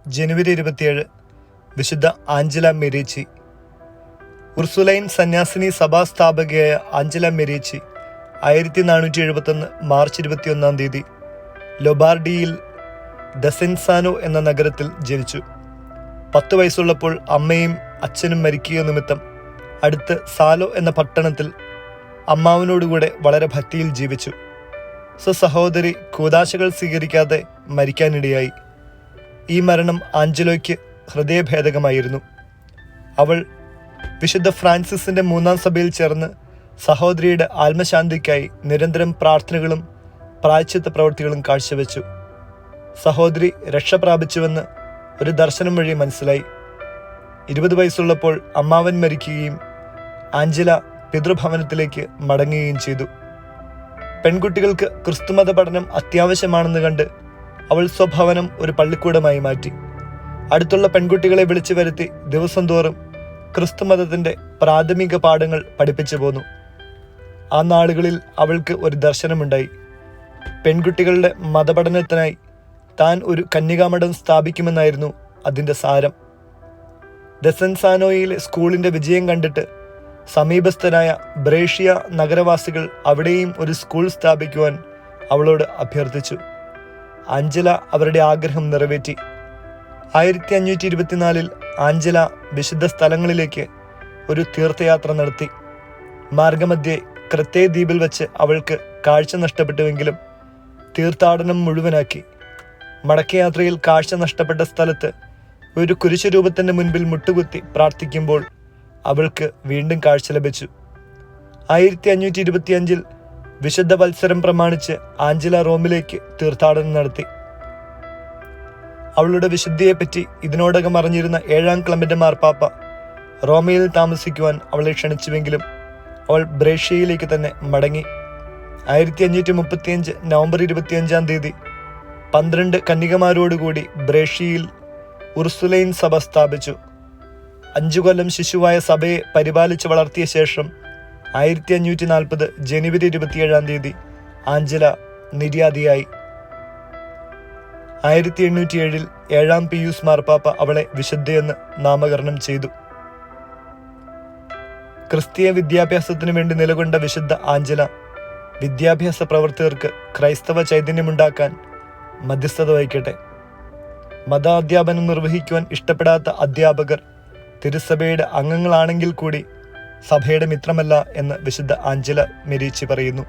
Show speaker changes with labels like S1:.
S1: ജനുവരി 27 വിശുദ്ധ Angela മെരീച്ചി. Ursuline സന്യാസിനി സഭാസ്ഥാപകയായ Angela മെരീച്ചി 1471 March 21 ലൊബാർഡിയിൽ ദസെൻസാനോ എന്ന നഗരത്തിൽ ജനിച്ചു. 10 വയസ്സുള്ളപ്പോൾ അമ്മയും അച്ഛനും മരിക്കുക നിമിത്തം അടുത്ത് സാലോ എന്ന പട്ടണത്തിൽ അമ്മാവനോടുകൂടെ വളരെ ഭക്തിയിൽ ജീവിച്ചു. സഹോദരി കൂദാശകൾ സ്വീകരിക്കാതെ മരിക്കാനിടയായി. ഈ മരണം ആഞ്ചലോയ്ക്ക് ഹൃദയഭേദകമായിരുന്നു. അവൾ വിശുദ്ധ ഫ്രാൻസിസിന്റെ 3-ാം സഭയിൽ ചേർന്ന് സഹോദരിയുടെ ആത്മശാന്തിക്കായി നിരന്തരം പ്രാർത്ഥനകളും പ്രായശ്ചിത്ത പ്രവൃത്തികളും കാഴ്ചവെച്ചു. സഹോദരി രക്ഷ പ്രാപിച്ചുവെന്ന് ഒരു ദർശനം വഴി മനസ്സിലായി. 20 വയസ്സുള്ളപ്പോൾ അമ്മാവൻ മരിക്കുകയും ആഞ്ചല പിതൃഭവനത്തിലേക്ക് മടങ്ങുകയും ചെയ്തു. പെൺകുട്ടികൾക്ക് ക്രിസ്തുമത പഠനം അത്യാവശ്യമാണെന്ന് കണ്ട് അവൾ സ്വഭവനം ഒരു പള്ളിക്കൂടമായി മാറ്റി. അടുത്തുള്ള പെൺകുട്ടികളെ വിളിച്ചു വരുത്തി ദിവസം തോറും ക്രിസ്തുമതത്തിന്റെ പ്രാഥമിക പാഠങ്ങൾ പഠിപ്പിച്ചു പോന്നു. ആ നാളുകളിൽ അവൾക്ക് ഒരു ദർശനമുണ്ടായി. പെൺകുട്ടികളുടെ മതപഠനത്തിനായി താൻ ഒരു കന്യകാമഠം സ്ഥാപിക്കുമെന്നായിരുന്നു അതിൻ്റെ സാരം. ദസെൻസാനോയിലെ സ്കൂളിന്റെ വിജയം കണ്ടിട്ട് സമീപസ്ഥരായ ബ്രേഷ്യ നഗരവാസികൾ അവിടെയും ഒരു സ്കൂൾ സ്ഥാപിക്കുവാൻ അവളോട് അഭ്യർത്ഥിച്ചു. ആഞ്ചല അവരുടെ ആഗ്രഹം നിറവേറ്റി. 1524 ആഞ്ചല വിശുദ്ധ സ്ഥലങ്ങളിലേക്ക് ഒരു തീർത്ഥയാത്ര നടത്തി. മാർഗമധ്യേ ക്രെത്തേ ദ്വീപിൽ വെച്ച് അവൾക്ക് കാഴ്ച നഷ്ടപ്പെട്ടുവെങ്കിലും തീർത്ഥാടനം മുഴുവനാക്കി. മടക്കയാത്രയിൽ കാഴ്ച നഷ്ടപ്പെട്ട സ്ഥലത്ത് ഒരു കുരിശുരൂപത്തിന്റെ മുൻപിൽ മുട്ടുകുത്തി പ്രാർത്ഥിക്കുമ്പോൾ അവൾക്ക് വീണ്ടും കാഴ്ച ലഭിച്ചു. 1525 വിശുദ്ധ വത്സരം പ്രമാണിച്ച് ആഞ്ചല റോമിലേക്ക് തീർത്ഥാടനം നടത്തി. അവളുടെ വിശുദ്ധിയെപ്പറ്റി ഇതിനോടകം അറിഞ്ഞിരുന്ന 7-ാം ക്ലെമന്റ് മാർപ്പാപ്പ റോമയിൽ താമസിക്കുവാൻ അവളെ ക്ഷണിച്ചുവെങ്കിലും അവൾ ബ്രേഷ്യയിലേക്ക് തന്നെ മടങ്ങി. 1535 നവംബർ 25 12 കന്യകമാരോടുകൂടി ബ്രേഷ്യയിൽ ഉർസുലൈൻ സഭ സ്ഥാപിച്ചു. 5 കൊല്ലം ശിശുവായ സഭയെ പരിപാലിച്ച് വളർത്തിയ ശേഷം 1540 ജനുവരി 27 ആഞ്ചല നിര്യാതിയായി. 1807 7-ാം പിയൂസ് മാർപ്പാപ്പ അവളെ വിശുദ്ധയെന്ന് നാമകരണം ചെയ്തു. ക്രിസ്തീയ വിദ്യാഭ്യാസത്തിനു വേണ്ടി നിലകൊണ്ട വിശുദ്ധ ആഞ്ചല വിദ്യാഭ്യാസ പ്രവർത്തകർക്ക് ക്രൈസ്തവ ചൈതന്യമുണ്ടാക്കാൻ മധ്യസ്ഥത വഹിക്കട്ടെ. മതാധ്യാപനം നിർവഹിക്കുവാൻ ഇഷ്ടപ്പെടാത്ത അധ്യാപകർ തിരുസഭയുടെ അംഗങ്ങളാണെങ്കിൽ കൂടി സഭയുടെ മിത്രമല്ല എന്ന് വിശുദ്ധ ആഞ്ചല മെരീച്ചി പറയുന്നു.